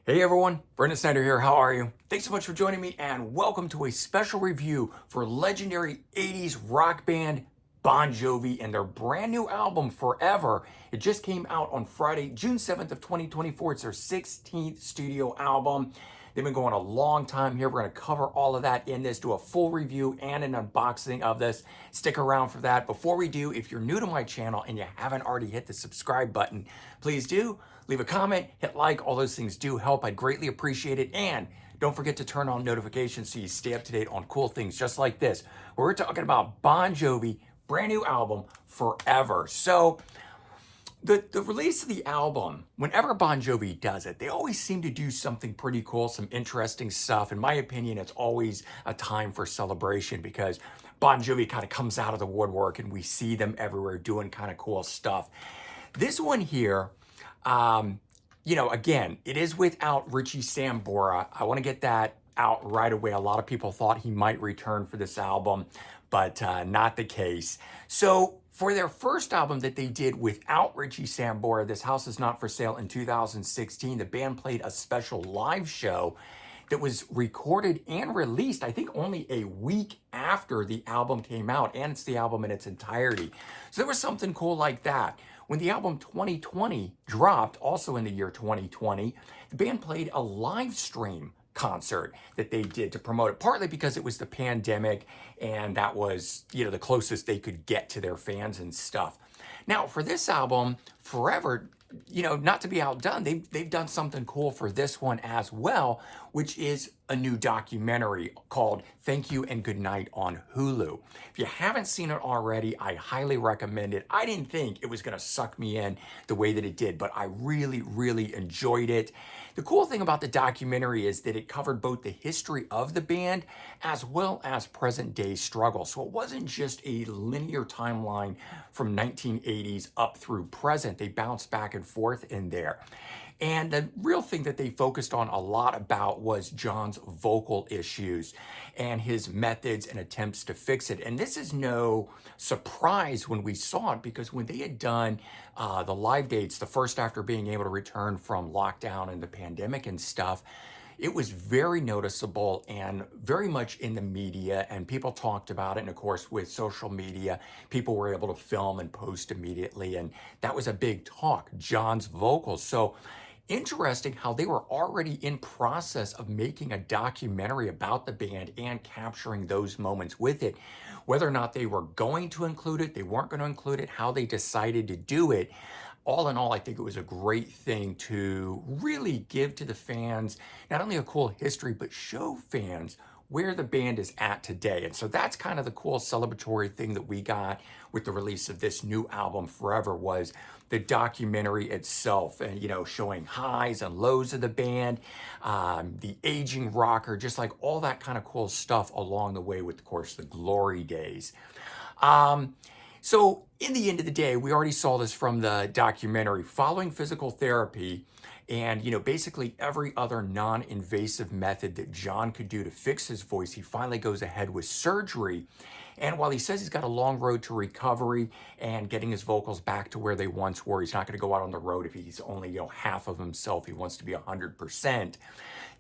Hey everyone, Brendan Snyder here. How are you? Thanks so much for joining me and welcome to a special review for legendary 80s rock band Bon Jovi and their brand new album Forever. It just came out on Friday, June 7th of 2024. It's their 16th studio album. They've been going a long time here. We're going to cover all of that in this, do a full review and an unboxing of this. Stick around for that. Before we do, if you're new to my channel and you haven't already hit the subscribe button, please do. Leave a comment, hit like, all those things do help. I'd greatly appreciate it. And don't forget to turn on notifications so you stay up to date on cool things just like this. We're talking about Bon Jovi, brand new album, Forever. So the release of the album, whenever Bon Jovi does it, they always seem to do something pretty cool, some interesting stuff. In my opinion, it's always a time for celebration because Bon Jovi kind of comes out of the woodwork and we see them everywhere doing kind of cool stuff. This one here, again, it is without Richie Sambora. I want to get that out right away. A lot of people thought he might return for this album, but not the case. So for their first album that they did without Richie Sambora, This House Is Not For Sale in 2016, the band played a special live show that was recorded and released, I think, only a week after the album came out, and it's the album in its entirety. So there was something cool like that. When the album 2020 dropped, also in the year 2020, the band played a live stream concert that they did to promote it, partly because it was the pandemic and that was, the closest they could get to their fans and stuff. Now, for this album, Forever, not to be outdone, they've done something cool for this one as well, which is a new documentary called Thank You and Good Night on Hulu. If you haven't seen it already, I highly recommend it. I didn't think it was going to suck me in the way that it did, but I really, really enjoyed it. The cool thing about the documentary is that it covered both the history of the band as well as present day struggle. So it wasn't just a linear timeline from 1980s up through present. They bounced back and forth in there. And the real thing that they focused on a lot about was John's vocal issues and his methods and attempts to fix it. And this is no surprise when we saw it, because when they had done the live dates, the first after being able to return from lockdown and the pandemic and stuff, it was very noticeable and very much in the media, and people talked about it. And of course, with social media, people were able to film and post immediately. And that was a big talk, John's vocals. So interesting how they were already in process of making a documentary about the band and capturing those moments with it. Whether or not they were going to include it, they weren't going to include it, how they decided to do it. All in all, I think it was a great thing to really give to the fans, not only a cool history, but show fans where the band is at today. And so that's kind of the cool celebratory thing that we got with the release of this new album, Forever, was the documentary itself and, showing highs and lows of the band, the aging rocker, just like all that kind of cool stuff along the way with, of course, the glory days. So in the end of the day, we already saw this from the documentary, following physical therapy and, basically every other non-invasive method that John could do to fix his voice, he finally goes ahead with surgery. And while he says he's got a long road to recovery and getting his vocals back to where they once were, he's not going to go out on the road if he's only, half of himself. He wants to be 100%.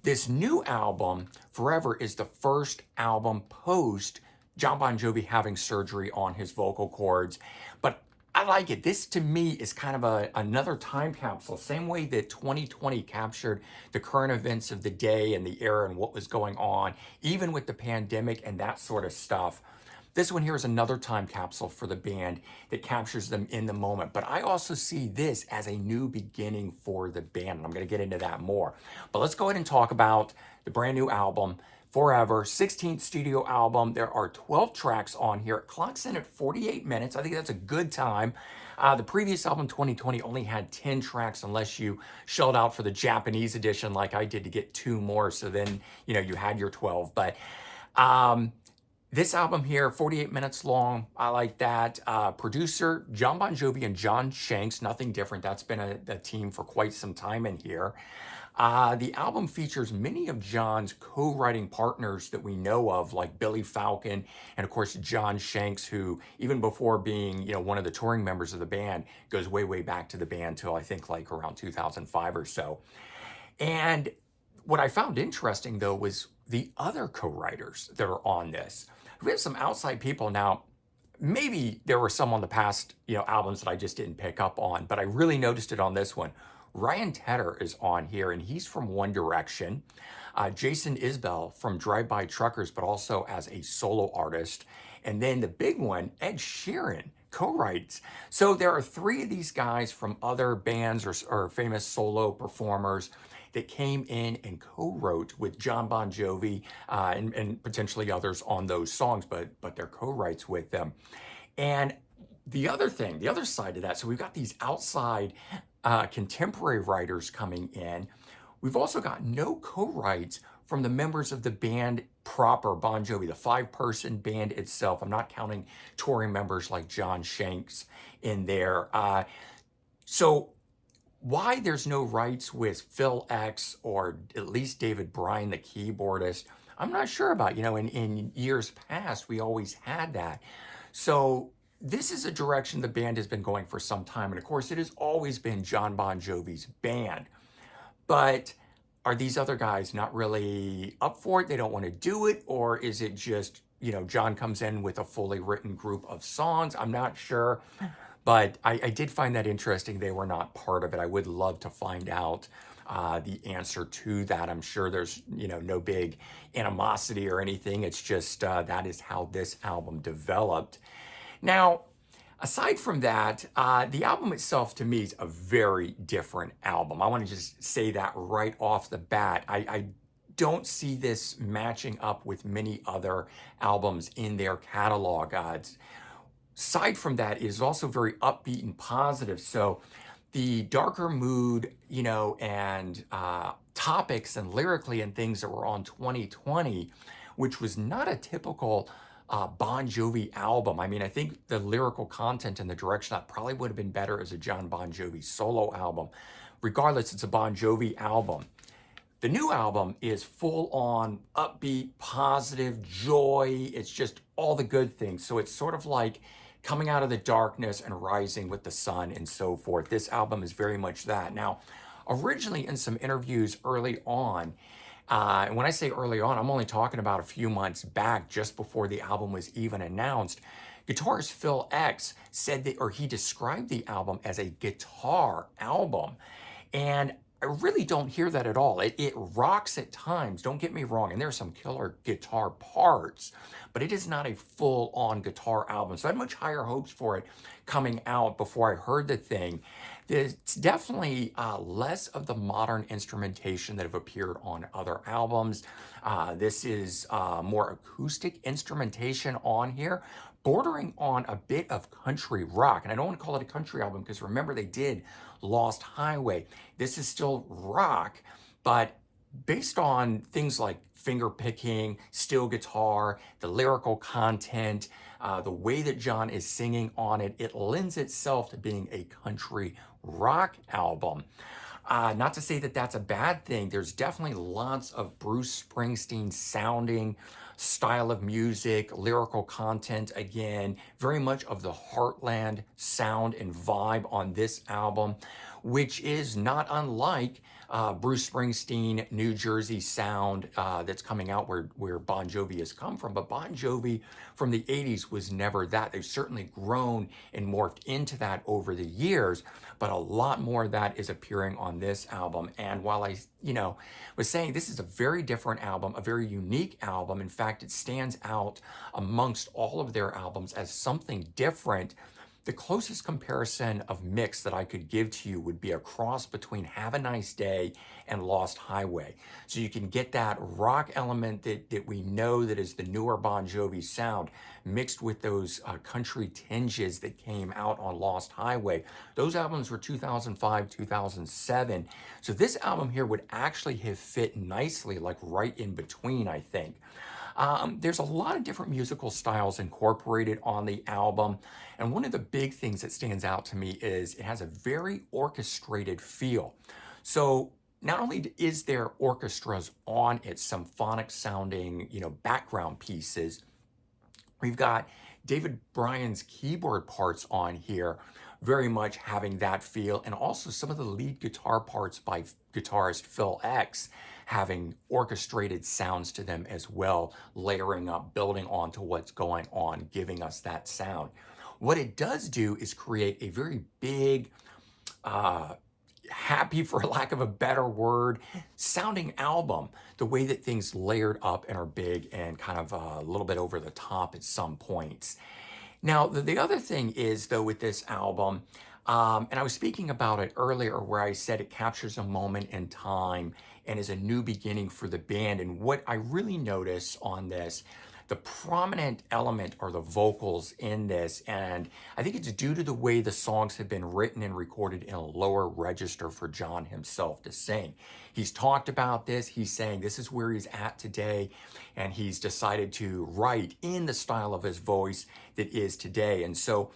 This new album, Forever, is the first album post John Bon Jovi having surgery on his vocal cords. But I like it. This, to me, is kind of another time capsule. Same way that 2020 captured the current events of the day and the era and what was going on, even with the pandemic and that sort of stuff. This one here is another time capsule for the band that captures them in the moment. But I also see this as a new beginning for the band, and I'm going to get into that more. But let's go ahead and talk about the brand new album, Forever, 16th studio album. There are 12 tracks on here. It clocks in at 48 minutes. I think that's a good time. The previous album, 2020, only had 10 tracks unless you shelled out for the Japanese edition like I did to get 2 more. So then, you had your 12. But this album here, 48 minutes long. I like that. Producer, John Bon Jovi and John Shanks, nothing different. That's been a team for quite some time in here. The album features many of John's co-writing partners that we know of, like Billy Falcon and, of course, John Shanks, who, even before being, one of the touring members of the band, goes way, way back to the band till I think like around 2005 or so. And what I found interesting though was the other co-writers that are on this. We have some outside people now. Maybe there were some on the past, albums that I just didn't pick up on, but I really noticed it on this one. Ryan Tedder is on here, and he's from One Direction. Jason Isbell from Drive By Truckers, but also as a solo artist. And then the big one, Ed Sheeran, co-writes. So there are three of these guys from other bands or famous solo performers that came in and co-wrote with John Bon Jovi, and potentially others on those songs, but they're co-writes with them. And the other thing, the other side of that, so we've got these outside contemporary writers coming in. We've also got no co-writes from the members of the band proper, Bon Jovi, the five-person band itself. I'm not counting touring members like John Shanks in there. So why there's no rights with Phil X or at least David Bryan, the keyboardist, I'm not sure about. In years past, we always had that. So this is a direction the band has been going for some time. And of course, it has always been John Bon Jovi's band. But are these other guys not really up for it? They don't want to do it? Or is it just, John comes in with a fully written group of songs? I'm not sure. But I did find that interesting. They were not part of it. I would love to find out the answer to that. I'm sure there's, no big animosity or anything. It's just that is how this album developed. Now, aside from that, the album itself to me is a very different album. I want to just say that right off the bat. I don't see this matching up with many other albums in their catalog. Aside from that, it is also very upbeat and positive. So the darker mood, and topics and lyrically and things that were on 2020, which was not a typical Bon Jovi album. I mean, I think the lyrical content and the direction that probably would have been better as a John Bon Jovi solo album. Regardless, it's a Bon Jovi album. The new album is full on upbeat, positive, joy. It's just all the good things. So it's sort of like coming out of the darkness and rising with the sun and so forth. This album is very much that. Now, originally in some interviews early on, and when I say early on, I'm only talking about a few months back, just before the album was even announced, guitarist Phil X said that, or he described the album as a guitar album. And I really don't hear that at all. It rocks at times, don't get me wrong, and there's some killer guitar parts, but it is not a full-on guitar album. So I had much higher hopes for it coming out before I heard the thing. It's definitely less of the modern instrumentation that have appeared on other albums. This is more acoustic instrumentation on here, bordering on a bit of country rock. And I don't want to call it a country album because remember they did Lost Highway. This is still rock, but based on things like finger picking, steel guitar, the lyrical content, the way that John is singing on it, it lends itself to being a country rock album. Not to say that that's a bad thing. There's definitely lots of Bruce Springsteen sounding style of music, lyrical content, again, very much of the Heartland sound and vibe on this album, which is not unlike Bruce Springsteen, New Jersey sound that's coming out where Bon Jovi has come from. But Bon Jovi from the 80s was never that. They've certainly grown and morphed into that over the years, but a lot more of that is appearing on this album. And while I, was saying this is a very different album, a very unique album. In fact, it stands out amongst all of their albums as something different. The closest comparison of mix that I could give to you would be a cross between Have a Nice Day and Lost Highway. So you can get that rock element that we know that is the newer Bon Jovi sound mixed with those country tinges that came out on Lost Highway. Those albums were 2005, 2007. So this album here would actually have fit nicely, like right in between, I think. There's a lot of different musical styles incorporated on the album. And one of the big things that stands out to me is it has a very orchestrated feel. So not only is there orchestras on it, symphonic sounding, background pieces, we've got David Bryan's keyboard parts on here, very much having that feel. And also some of the lead guitar parts by guitarist Phil X having orchestrated sounds to them as well, layering up, building onto what's going on, giving us that sound. What it does do is create a very big, uh, happy, for lack of a better word, sounding album. The way that things layered up and are big and kind of a little bit over the top at some points. Now, the other thing is, though, with this album, and I was speaking about it earlier where I said it captures a moment in time and is a new beginning for the band. And what I really notice on this, the prominent element are the vocals in this. And I think it's due to the way the songs have been written and recorded in a lower register for John himself to sing. He's talked about this. He's saying this is where he's at today. And he's decided to write in the style of his voice that is today. And so,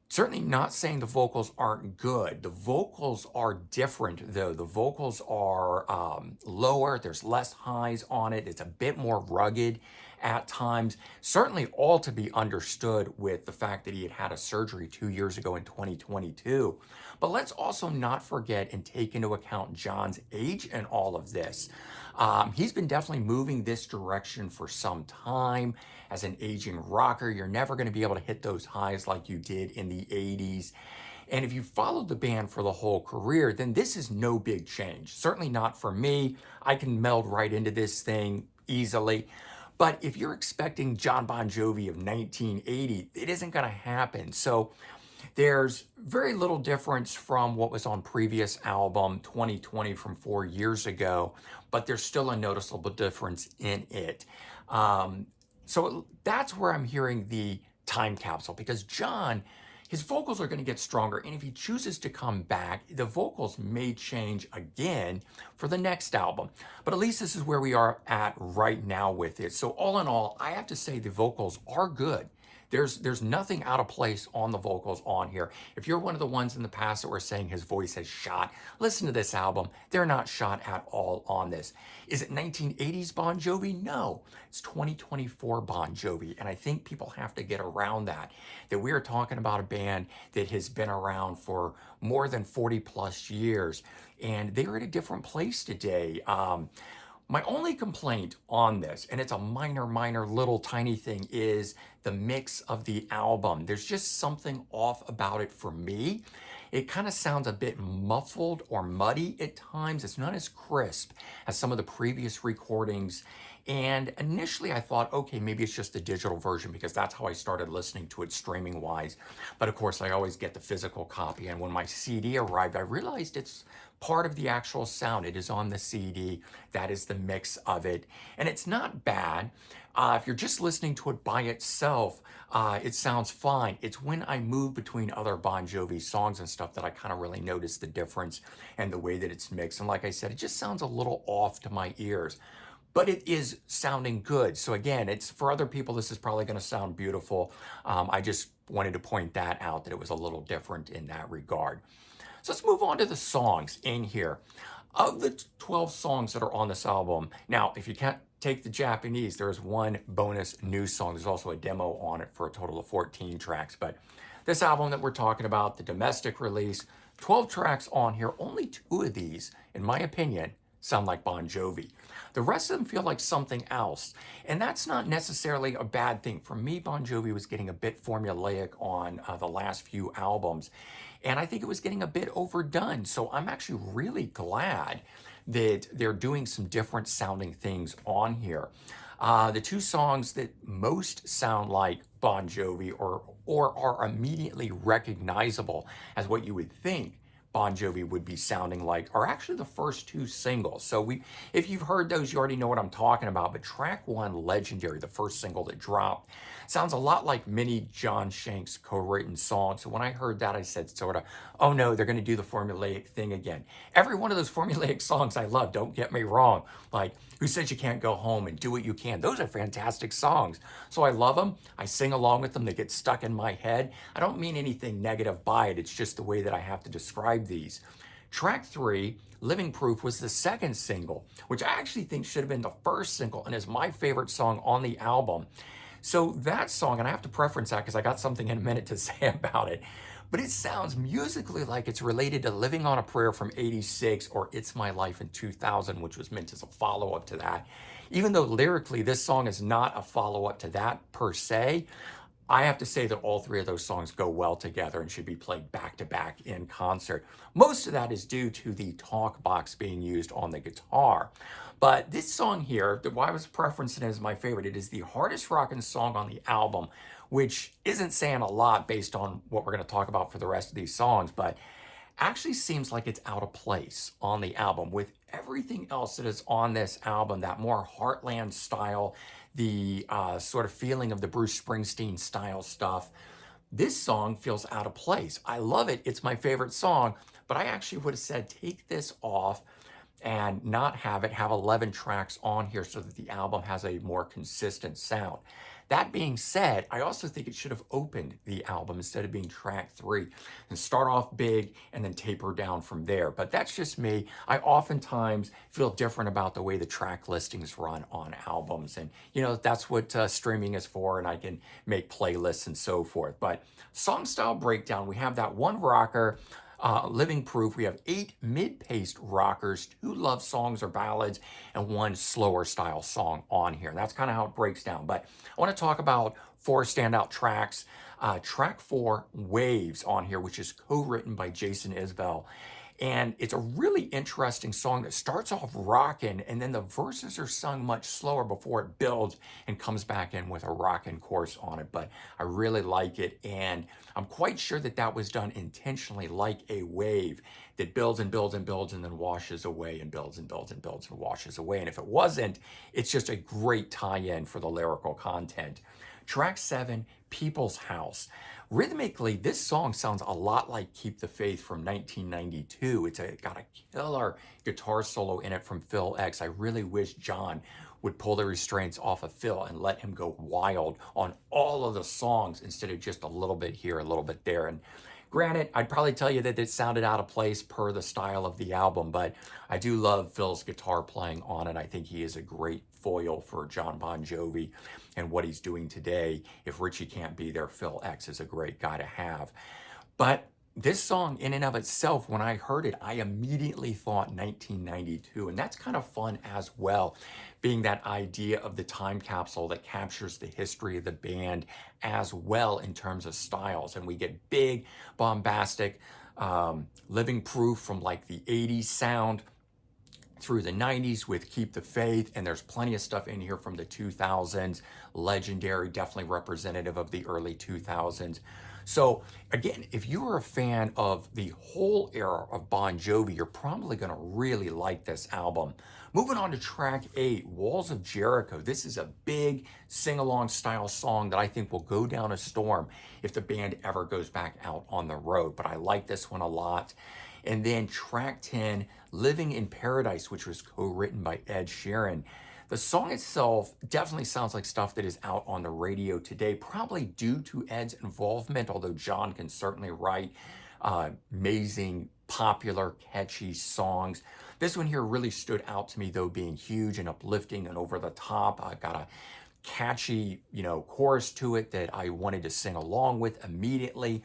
certainly not saying the vocals aren't good. The vocals are different, though. The vocals are lower. There's less highs on it. It's a bit more rugged at times. Certainly all to be understood with the fact that he had had a surgery 2 years ago in 2022. But let's also not forget and take into account John's age in all of this. He's been definitely moving this direction for some time. As an aging rocker, you're never going to be able to hit those highs like you did in the 80s. And if you followed the band for the whole career, then this is no big change. Certainly not for me. I can meld right into this thing easily. But if you're expecting John Bon Jovi of 1980, it isn't going to happen. So there's very little difference from what was on previous album 2020 from 4 years ago, but there's still a noticeable difference in it. So that's where I'm hearing the time capsule, because John, his vocals are going to get stronger. And if he chooses to come back, the vocals may change again for the next album. But at least this is where we are at right now with it. So all in all, I have to say the vocals are good. There's nothing out of place on the vocals on here. If you're one of the ones in the past that were saying his voice has shot, listen to this album. They're not shot at all on this. Is it 1980s Bon Jovi? No, it's 2024 Bon Jovi. And I think people have to get around that we are talking about a band that has been around for more than 40 plus years. And they're at a different place today. My only complaint on this, and it's a minor little tiny thing, is the mix of the album. There's just something off about it for me. It kind of sounds a bit muffled or muddy at times. It's not as crisp as some of the previous recordings. And initially I thought, okay, maybe it's just the digital version because that's how I started listening to it streaming wise. But of course, I always get the physical copy. And when my CD arrived, I realized it's part of the actual sound. It is on the CD. That is the mix of it. And it's not bad. If you're just listening to it by itself, it sounds fine. It's when I move between other Bon Jovi songs and stuff that I kind of really notice the difference and the way that it's mixed. And like I said, it just sounds a little off to my ears. But it is sounding good. So again, it's for other people, this is probably going to sound beautiful. I just wanted to point that out, that it was a little different in that regard. So let's move on to the songs in here. Of the 12 songs that are on this album, now, if you can't take the Japanese, there's one bonus new song. There's also a demo on it for a total of 14 tracks. But this album that we're talking about, the domestic release, 12 tracks on here. Only 2 of these, in my opinion, sound like Bon Jovi. The rest of them feel like something else. And that's not necessarily a bad thing. For me, Bon Jovi was getting a bit formulaic on the last few albums. And I think it was getting a bit overdone. So I'm actually really glad that they're doing some different sounding things on here. The 2 songs that most sound like Bon Jovi or are immediately recognizable as what you would think Bon Jovi would be sounding like are actually the first 2 singles. So if you've heard those, you already know what I'm talking about. But track 1, Legendary, the first single that dropped, sounds a lot like many John Shanks co-written songs. So when I heard that, I said sort of, oh no, they're going to do the formulaic thing again. Every one of those formulaic songs I love, don't get me wrong. Like Who Says You Can't Go Home and Do What You Can. Those are fantastic songs. So I love them. I sing along with them. They get stuck in my head. I don't mean anything negative by it. It's just the way that I have to describe these. Track 3, Living Proof, was the second single, which I actually think should have been the first single and is my favorite song on the album. So that song, and I have to preference that because I got something in a minute to say about it, but it sounds musically like it's related to Living on a Prayer from '86 or It's My Life in 2000, which was meant as a follow up to that. Even though lyrically this song is not a follow up to that per se, I have to say that all three of those songs go well together and should be played back to back in concert. Most of that is due to the talk box being used on the guitar. But this song here, why I was preferencing it as my favorite, it is the hardest rocking song on the album, which isn't saying a lot based on what we're going to talk about for the rest of these songs, but actually seems like it's out of place on the album with everything else that is on this album, that more Heartland style, the sort of feeling of the Bruce Springsteen style stuff. This song feels out of place. I love it. It's my favorite song, but I actually would have said take this off and not have 11 tracks on here so that the album has a more consistent sound. That being said, I also think it should have opened the album instead of being track 3 and start off big and then taper down from there. But that's just me. I oftentimes feel different about the way the track listings run on albums. And, that's what streaming is for, and I can make playlists and so forth. But song style breakdown, we have that one rocker, Living Proof. We have 8 mid-paced rockers, 2 love songs or ballads, and 1 slower style song on here. And that's kind of how it breaks down. But I want to talk about 4 standout tracks. Track 4, Waves, on here, which is co-written by Jason Isbell. And it's a really interesting song that starts off rocking, and then the verses are sung much slower before it builds and comes back in with a rockin' chorus on it. But I really like it, and I'm quite sure that that was done intentionally, like a wave that builds and builds and builds and then washes away and builds and builds and builds and washes away. And if it wasn't, it's just a great tie-in for the lyrical content. Track 7, People's House. Rhythmically, this song sounds a lot like Keep the Faith from 1992. It's got a killer guitar solo in it from Phil X. I really wish John would pull the restraints off of Phil and let him go wild on all of the songs instead of just a little bit here, a little bit there. And granted, I'd probably tell you that it sounded out of place per the style of the album, but I do love Phil's guitar playing on it. I think he is a great foil for John Bon Jovi and what he's doing today. If Richie can't be there, Phil X is a great guy to have. But this song in and of itself, when I heard it, I immediately thought 1992. And that's kind of fun as well, being that idea of the time capsule that captures the history of the band as well in terms of styles. And we get big, bombastic, Living Proof from like the 80s sound through the 90s with Keep the Faith, and there's plenty of stuff in here from the 2000s, Legendary, definitely representative of the early 2000s. So again, if you are a fan of the whole era of Bon Jovi, you're probably going to really like this album. Moving on to track 8, Walls of Jericho. This is a big sing-along style song that I think will go down a storm if the band ever goes back out on the road, but I like this one a lot. And then track 10, Living in Paradise, which was co-written by Ed Sheeran. The song itself definitely sounds like stuff that is out on the radio today, probably due to Ed's involvement, although John can certainly write amazing, popular, catchy songs. This one here really stood out to me, though, being huge and uplifting and over the top. Got a catchy, chorus to it that I wanted to sing along with immediately.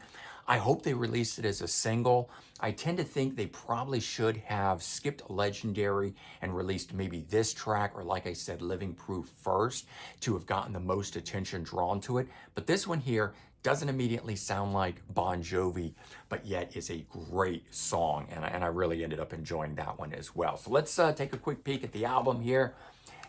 I hope they released it as a single. I tend to think they probably should have skipped Legendary and released maybe this track, or like I said, Living Proof first, to have gotten the most attention drawn to it. But this one here doesn't immediately sound like Bon Jovi, but yet is a great song, and I really ended up enjoying that one as well. So let's take a quick peek at the album here.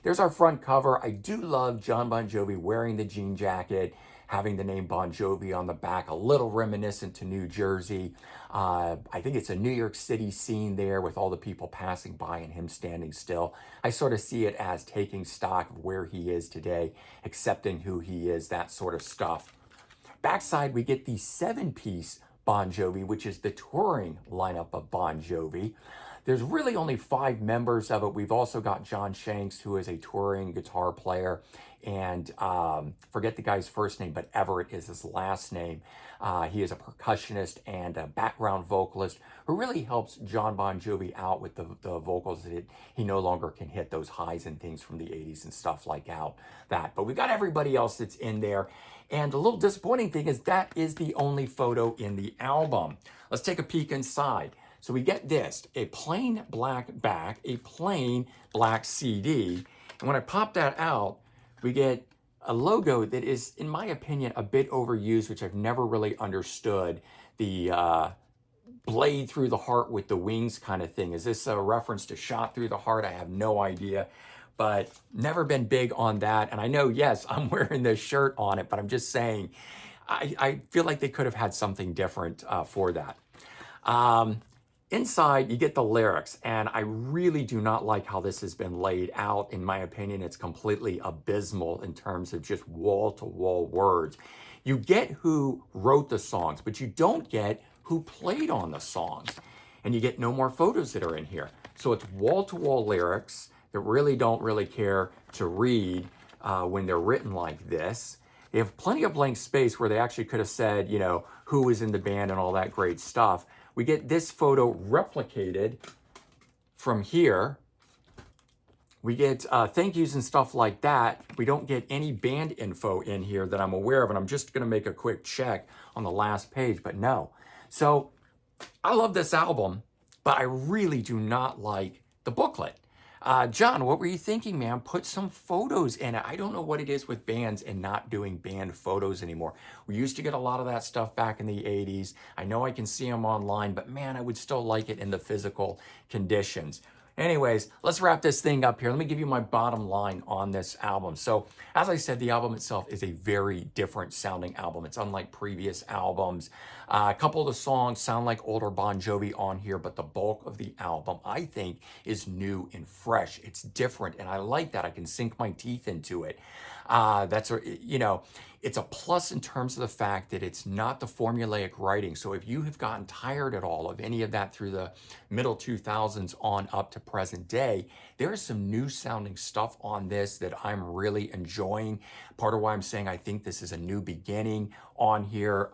There's our front cover. I do love John Bon Jovi wearing the jean jacket, having the name Bon Jovi on the back, a little reminiscent to New Jersey. I think it's a New York City scene there with all the people passing by and him standing still. I sort of see it as taking stock of where he is today, accepting who he is, that sort of stuff. Backside, we get the 7-piece Bon Jovi, which is the touring lineup of Bon Jovi. There's really only 5 members of it. We've also got John Shanks, who is a touring guitar player, and forget the guy's first name, but Everett is his last name. He is a percussionist and a background vocalist who really helps John Bon Jovi out with the vocals that he no longer can hit those highs and things from the 80s and stuff like that. But we've got everybody else that's in there. And the little disappointing thing is that is the only photo in the album. Let's take a peek inside. So we get this, a plain black back, a plain black CD. And when I pop that out, we get a logo that is, in my opinion, a bit overused, which I've never really understood. The blade through the heart with the wings kind of thing. Is this a reference to shot through the heart? I have no idea, but never been big on that. And I know, yes, I'm wearing this shirt on it, but I'm just saying, I feel like they could have had something different for that. Inside, you get the lyrics, and I really do not like how this has been laid out. In my opinion, it's completely abysmal in terms of just wall-to-wall words. You get who wrote the songs, but you don't get who played on the songs. And you get no more photos that are in here. So it's wall-to-wall lyrics that really don't really care to read when they're written like this. They have plenty of blank space where they actually could have said, you know, who was in the band and all that great stuff. We get this photo replicated from here. We get thank yous and stuff like that. We don't get any band info in here that I'm aware of, and I'm just going to make a quick check on the last page, but no. So I love this album, but I really do not like the booklet. John, what were you thinking, man? Put some photos in it. I don't know what it is with bands and not doing band photos anymore. We used to get a lot of that stuff back in the 80s. I know I can see them online, but man, I would still like it in the physical conditions. Anyways, let's wrap this thing up here. Let me give you my bottom line on this album. So, as I said, the album itself is a very different sounding album. It's unlike previous albums. A couple of the songs sound like older Bon Jovi on here, but the bulk of the album, I think, is new and fresh. It's different, and I like that. I can sink my teeth into it. It's a plus in terms of the fact that it's not the formulaic writing. So if you have gotten tired at all of any of that through the middle 2000s on up to present day, there is some new sounding stuff on this that I'm really enjoying. Part of why I'm saying I think this is a new beginning on here.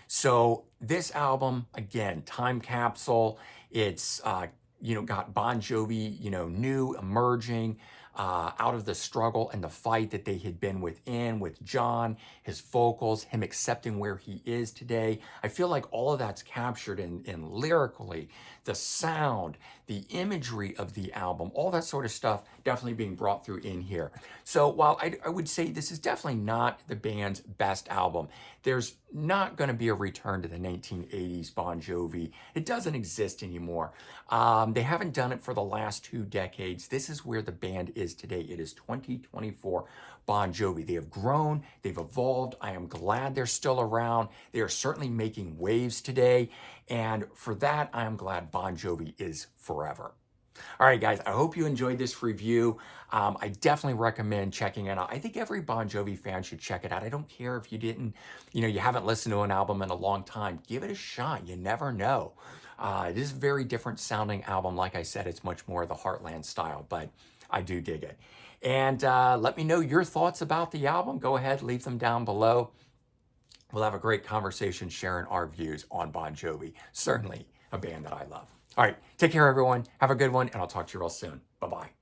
So this album, again, time capsule. It's got Bon Jovi, new, emerging, out of the struggle and the fight that they had been within with John, his vocals, him accepting where he is today. I feel like all of that's captured in lyrically, the sound, the imagery of the album, all that sort of stuff definitely being brought through in here. So while I would say this is definitely not the band's best album, there's not going to be a return to the 1980s Bon Jovi. It doesn't exist anymore. They haven't done it for the last 2 decades. This is where the band is today. It is 2024 Bon Jovi. They have grown, they've evolved. I am glad they're still around. They are certainly making waves today. And for that, I am glad Bon Jovi is forever. All right, guys, I hope you enjoyed this review. I definitely recommend checking it out. I think every Bon Jovi fan should check it out. I don't care if you didn't, you haven't listened to an album in a long time. Give it a shot. You never know. It is a very different sounding album. Like I said, it's much more the Heartland style, but I do dig it. And let me know your thoughts about the album. Go ahead, leave them down below. We'll have a great conversation sharing our views on Bon Jovi. Certainly a band that I love. All right, take care, everyone. Have a good one, and I'll talk to you real soon. Bye-bye.